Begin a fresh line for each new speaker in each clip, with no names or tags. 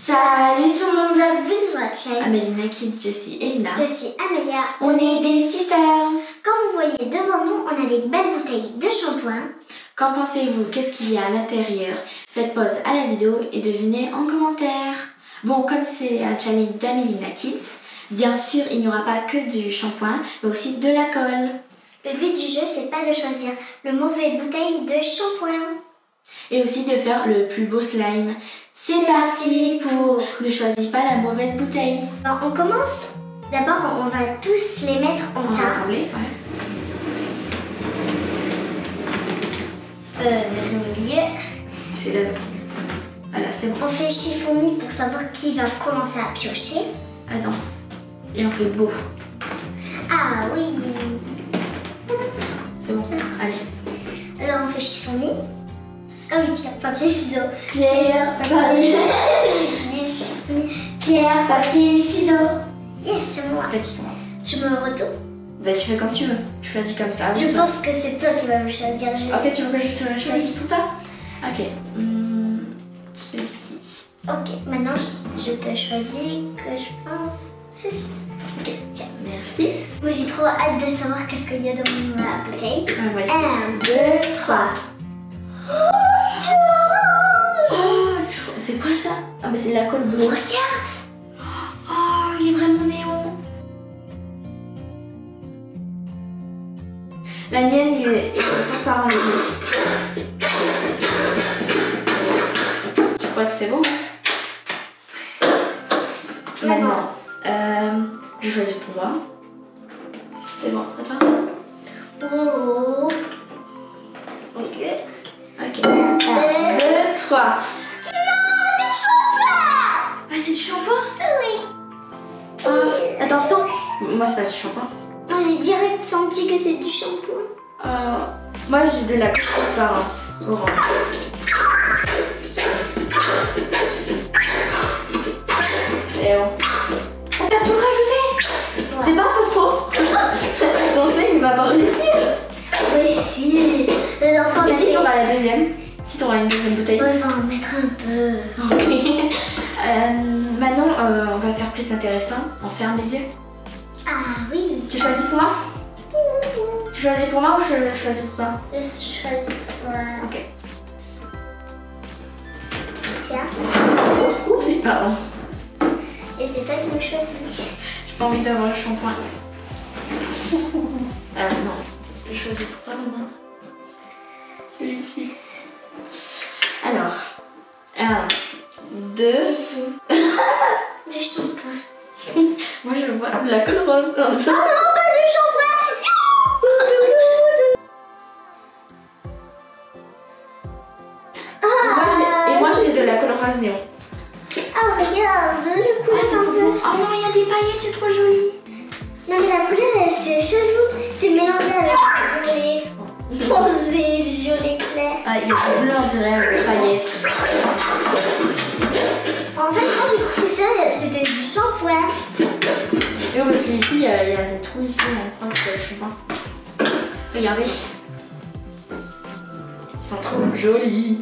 Salut tout le monde, bienvenue sur la chaîne
Amélina Kids, je suis Elina.
Je suis Amélia.
On est des sisters.
Comme vous voyez devant nous, on a des belles bouteilles de shampoing.
Qu'en pensez-vous? Qu'est-ce qu'il y a à l'intérieur? Faites pause à la vidéo et devinez en commentaire. Bon, comme c'est un challenge d'Amélina Kids, bien sûr il n'y aura pas que du shampoing, mais aussi de la colle.
Le but du jeu, c'est pas de choisir le mauvais bouteille de shampoing.
Et aussi de faire le plus beau slime. C'est parti pour ne choisis pas la mauvaise bouteille.
Alors, on commence. D'abord, on va tous les mettre en
On va
tas.
assembler,
Vers le milieu.
C'est là. Voilà, c'est bon.
On fait chiffonnis pour savoir qui va commencer à piocher.
Attends. Et on fait beau.
Ah oui.
C'est bon. Allez.
Alors, on fait chiffonnis. Ah oui, pierre, papier, ciseaux.
Pierre, papier. Pierre, papier, ciseaux.
Yes, c'est moi.
C'est toi qui commence.
Je me retourne.
Bah, tu fais comme tu veux. Tu choisis comme ça.
Je pense que c'est toi qui vas me choisir.
Ok, tu veux que je te la choisisse tout ça? Ok. Celui-ci.
Ok, maintenant je te choisis que je pense celui-ci.
Ok, tiens, merci.
Moi j'ai trop hâte de savoir qu'est-ce qu'il y a dans ma bouteille.
Moi aussi.
1, 2, 3.
Oh, c'est quoi ça? Ah, mais c'est la colle bleue.
Regarde!
Oh, il est vraiment néon. La mienne, il est transparent. Je crois que c'est bon. Maintenant, je choisis pour moi. C'est bon, attends.
Oh. Ok.
Ok. 1, 2, 3.
Non, du shampoing!
Ah, c'est du shampoing?
Oui.
Attention. Moi, c'est pas du shampoing.
Non, j'ai direct senti que c'est du shampoing.
Moi, j'ai de la transparence orange. C'est bon. Oh, t'as tout rajouté?
Ouais.
C'est pas un peu trop? Ton slime, il va pas réussir.
Oui, si. Les enfants,
Et si t'auras la deuxième? Si t'auras une deuxième bouteille?
il va en mettre un peu.
Ok. Maintenant, on va faire plus intéressant. On ferme les yeux.
Ah oui.
Tu choisis pour moi? Tu choisis pour moi ou je choisis pour toi?
Je choisis pour toi.
Ok.
Tiens.
Ouh, c'est pas bon.
Et c'est toi qui me choisis.
J'ai pas envie d'avoir le shampoing. Alors non, je choisis pour toi maintenant. Celui-ci. Alors, 1, 2.
Ici. Du shampoing.
Moi je vois de la colle rose.
Oh non, pas du shampoing.
Et moi j'ai de la colle rose néon.
Oh regarde, le couleur
Ah, c'est trop bien. Oh non, il y a des paillettes, c'est trop joli.
Non mais la couleur c'est chelou. C'est mélangé avec le violet rosé, du violet clair.
Ah, il y a du bleu, on dirait, paillettes.
En fait quand j'ai pris ça, c'était du shampoing.
Et parce qu'ici il y a des trous ici, on croit que c'est le shampoing. Regardez. Ils sont trop jolis.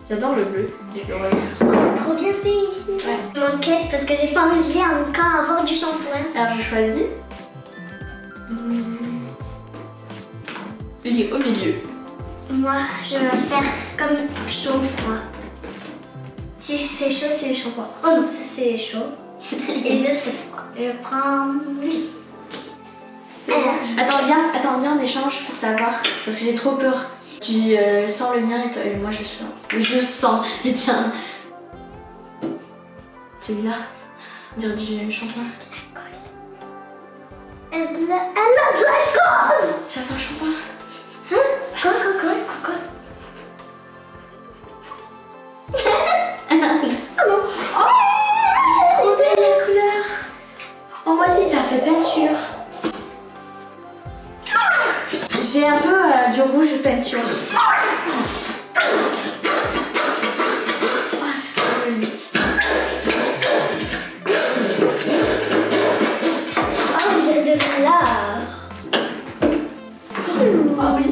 J'adore le bleu et le rose.
Oh, c'est trop bien fait ici.
Ouais.
Je m'inquiète parce que j'ai pas envie encore avoir du shampoing.
Alors je choisis. Il est au milieu.
Moi, je vais faire comme chaud-froid. Si c'est chaud, c'est le shampoing. Oh non, ça c'est chaud. Et les autres, c'est froid. Je prends lui.
Attends, viens, on échange pour savoir. Parce que j'ai trop peur. Tu sens le mien et, toi, et moi je sens. Je sens. Et tiens. C'est bizarre. On dirait du même shampoing.
Elle a de la colle.
Ça sent le shampoing.
Hein? Colle.
Ah non. Oh, trop belle la couleur. Oh, moi aussi, ça fait peinture. J'ai un peu du rouge peinture. Ah, c'est trop joli.
Oh, on dirait de l'art.
Ah oui.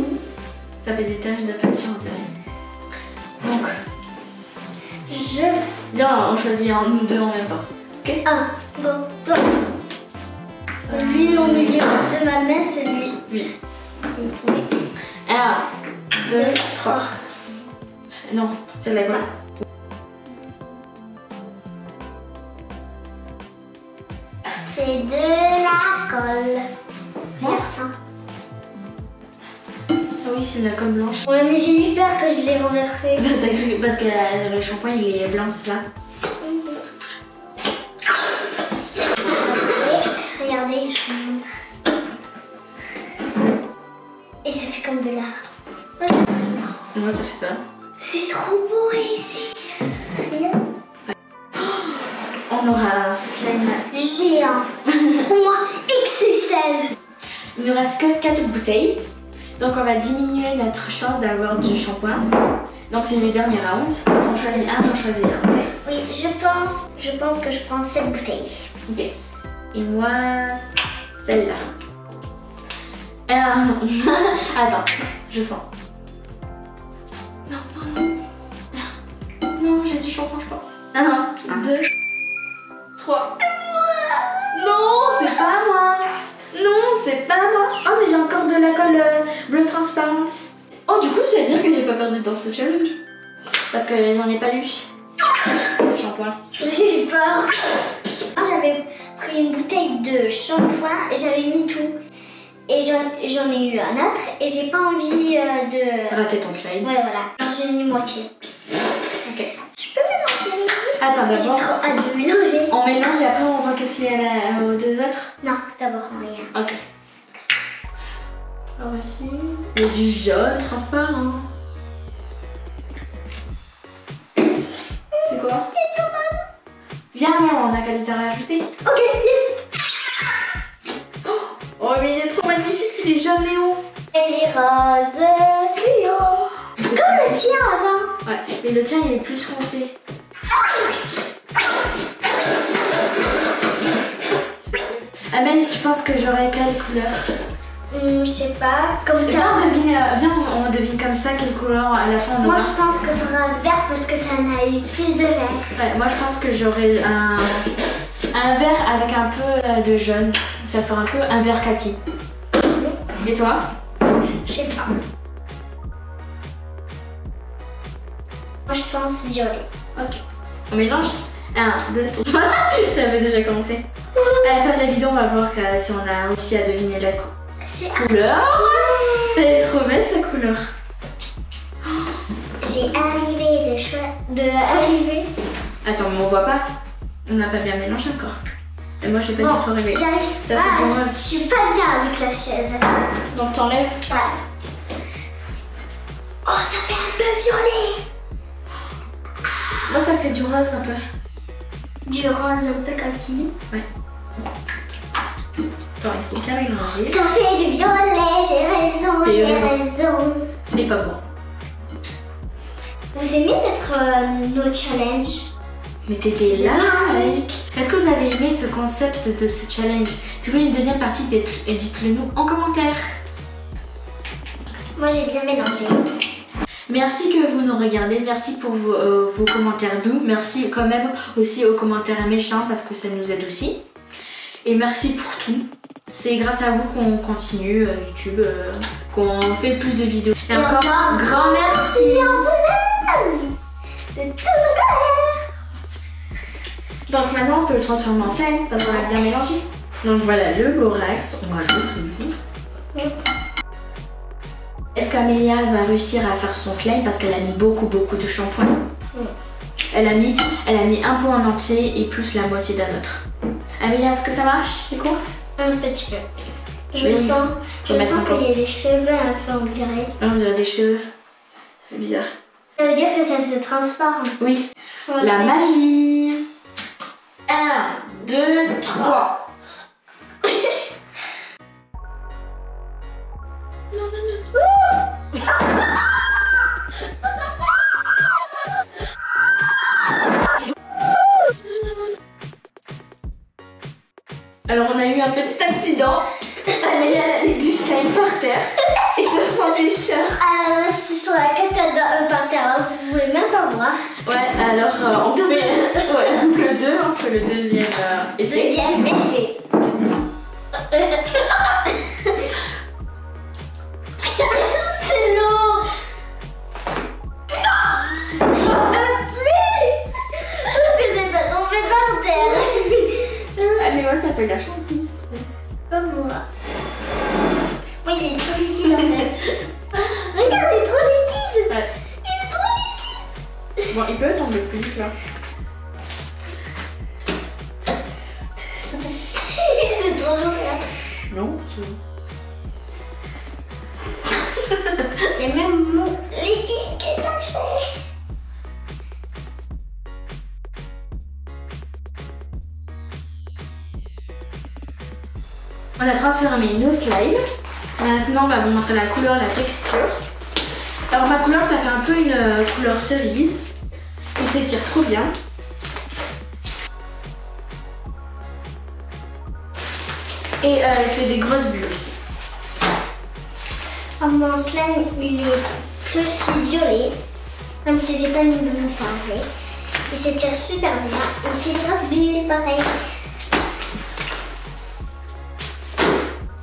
Ça fait des taches de peinture, on dirait. Donc,
Je
Viens, on choisit choisis nous deux en même temps. Ok?
Un, bon, bon. Lui au milieu de ma main, c'est lui.
Oui.
Il est tombé.
1, 2, 3. Non, c'est la colle.
C'est de la colle.
Montre.
Regarde ça.
Ah oui, c'est de la colle blanche.
Ouais, mais j'ai eu peur que je l'ai renversé.
Parce que le shampoing il est blanc, c'est là.
Regardez, je vous montre. Et ça fait comme de l'art. Moi, je pense que marrant.
Moi, ça fait ça.
C'est trop beau et c'est... Regarde.
On aura un slime.
Géant. Moi, XXL.
Il nous reste que 4 bouteilles. Donc on va diminuer notre chance d'avoir du shampoing. Donc c'est le dernier round. T'en choisis un, j'en choisis un. Okay.
Oui, je pense que je prends cette bouteille.
Ok. Et moi, celle-là. Attends, je sens. Non, non, non. Non, j'ai du shampoing, je pense. 1, 2, 3. Non, c'est pas moi. Non, c'est pas moi. Oh, mais j'ai encore de la colle bleue transparente. Oh, du coup, ça veut dire que j'ai pas perdu dans ce challenge. Parce que j'en ai pas eu. Le shampoing.
J'ai eu peur. Moi, j'avais pris une bouteille de shampoing et j'avais mis tout. Et j'en ai eu un autre et j'ai pas envie de...
Rater ton slime.
Ouais, voilà. Alors, j'ai mis moitié.
Ok.
Je peux mélanger.
Attends,
J'ai
d'abord.
trop hâte de mélanger.
On mélange et après on voit qu'est-ce qu'il y a aux deux autres.
Non, d'abord on regarde.
Ok. Alors ici, il y a du jaune transparent. C'est quoi? Viens, on a qu'à les rajouter.
Ok, yes.
Oh, mais il est trop magnifique, il est jaune néon.
Et les roses fluo. Comme le tien avant.
Ouais, mais le tien il est plus foncé. Amel, tu penses que j'aurais quelle couleur?
Je sais pas. Comme
Viens, on devine comme ça quelle couleur à la fin on
moi
aura.
je pense que tu auras vert parce que tu en as eu plus de vert.
Ouais, moi je pense que j'aurai un vert avec un peu de jaune. Ça fera un peu un vert kaki. Et toi?
Je sais pas. Moi je pense violet.
Ok. On mélange? 1, 2, 3. J'avais déjà commencé. À la fin de la vidéo, on va voir si on a réussi à deviner la
C'est
couleur. Elle est trop belle sa couleur.
J'ai arrivé arriver.
Attends, mais on voit pas. On n'a pas bien mélangé encore. Et moi je suis pas du tout arrivée.
J'arrive.
Ça fait du rose.
Je suis pas bien avec la chaise.
Donc t'enlèves?
Ouais. Oh, ça fait un peu violet.
Moi ça fait du rose un peu.
Du rose un peu kaki.
Ouais. Attends, il faut bien mélanger.
Ça fait du violet, j'ai raison,
Et
j'ai
raison.
raison.
Et pas bon.
Vous aimez nos challenges?
Mettez des likes. Est-ce que vous avez aimé ce concept de ce challenge? Si vous voulez une deuxième partie, dites-le nous en commentaire.
Moi j'ai bien mélangé.
Merci que vous nous regardez, merci pour vos commentaires doux, merci quand même aussi aux commentaires méchants parce que ça nous aide aussi. Et merci pour tout. C'est grâce à vous qu'on continue YouTube, qu'on fait plus de vidéos. Et encore grand merci.
On vous aime de tout mon cœur.
Donc maintenant on peut le transformer en slime parce qu'on a bien mélangé. Donc voilà le borax, on rajoute
Oui.
Est-ce qu'Amélia va réussir à faire son slime parce qu'elle a mis beaucoup de shampoing?
Oui.
Elle a mis un pot en entier et plus la moitié d'un autre. Amélia, est-ce que ça marche du coup?
Un petit peu. Je
Oui.
sens
Faut mettre un peu.
qu'il y a des cheveux un peu, on dirait.
On dirait des cheveux. C'est bizarre.
Ça veut dire que ça se transforme.
Oui.
On va
La
faire.
magie. 1, 2, 3. Alors on a eu un petit accident. Amélia a mis du slime par terre et je ressentais chaud.
C'est sur la katana par terre, vous pouvez même pas voir.
Ouais, alors on fait ouais, double 2, on fait le deuxième essai.
Deuxième essai. C'est lourd. J'en peux plus. Que c'est pas tombé par terre.
Ah mais moi ça fait la chantice.
Pas moi. Moi il est trop liquide en fait. Regarde, il est trop liquide.
Ouais.
Il est trop liquide.
Bon, il peut tomber plus vite là.
C'est trop lourd là.
Non,
Il y a même mon liquide qui est taché.
on a transformé nos slimes. Maintenant, on va vous montrer la couleur, la texture. Alors ma couleur, ça fait un peu une couleur cerise. Il s'étire trop bien. Et il fait des grosses bulles aussi.
Oh, mon slime, il est fluffy violet. Même si j'ai pas mis de mousse à enlever. Il s'étire super bien. Il fait des grosses bulles, pareil.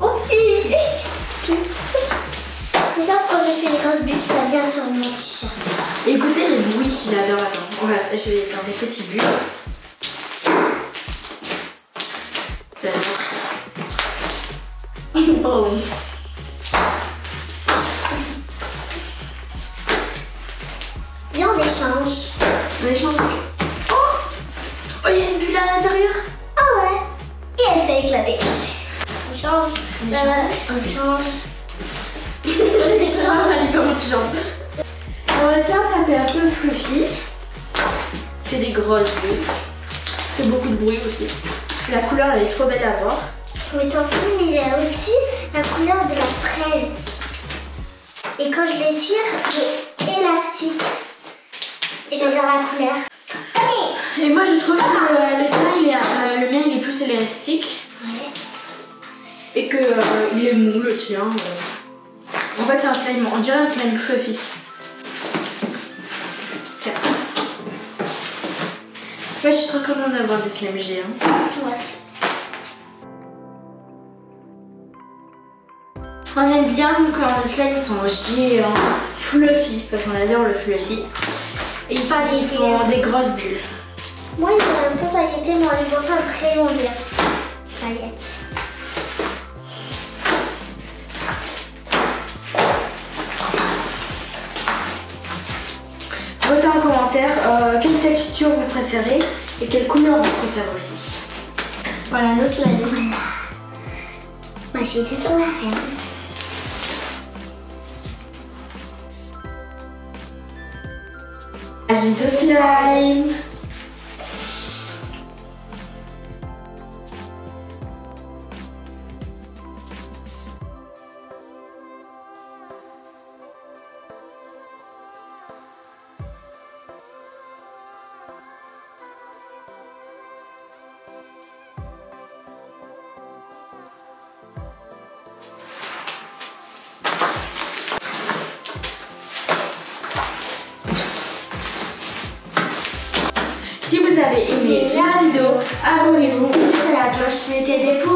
Oh, si. Mais ça, quand je fais des grosses bulles, ça vient sur mon t-shirt.
Écoutez les bruits, j'adore. Attends, je vais faire des petits bulles. Oh.
Viens, on échange.
On échange. Oh, oh, il y a une bulle à l'intérieur.
Ah ouais. Et elle s'est éclatée. On change. On change.
Ça va hyper motivant. Tiens, ça fait un peu fluffy. Il fait des grosses bulles. Il fait beaucoup de bruit aussi. La couleur, elle est trop belle à voir.
Oui, ton slime, il a aussi la couleur de la fraise. Et quand je l'étire, il est élastique. Et j'adore la couleur. Allez.
Et moi, je trouve que le mien, il est plus élastique.
Ouais.
Et que il est mou, le tien. En fait, c'est un slime, on dirait un slime fluffy. Tiens. Ouais, je suis trop contente d'avoir des slimes géants.
Moi aussi.
On aime bien quand les slimes sont géants, fluffy, parce qu'on adore le fluffy. Et ils font des grosses bulles.
Moi, ils sont un peu pailletés, mais on les voit pas vraiment bien. Paillettes.
Votez en commentaire quelle texture vous préférez et quelle couleur vous préférez aussi. Voilà nos slimes.
Moi, j'ai des sur la ferme.
J'ai de slime. Si vous avez aimé la vidéo, abonnez-vous, mettez la cloche, mettez des pouces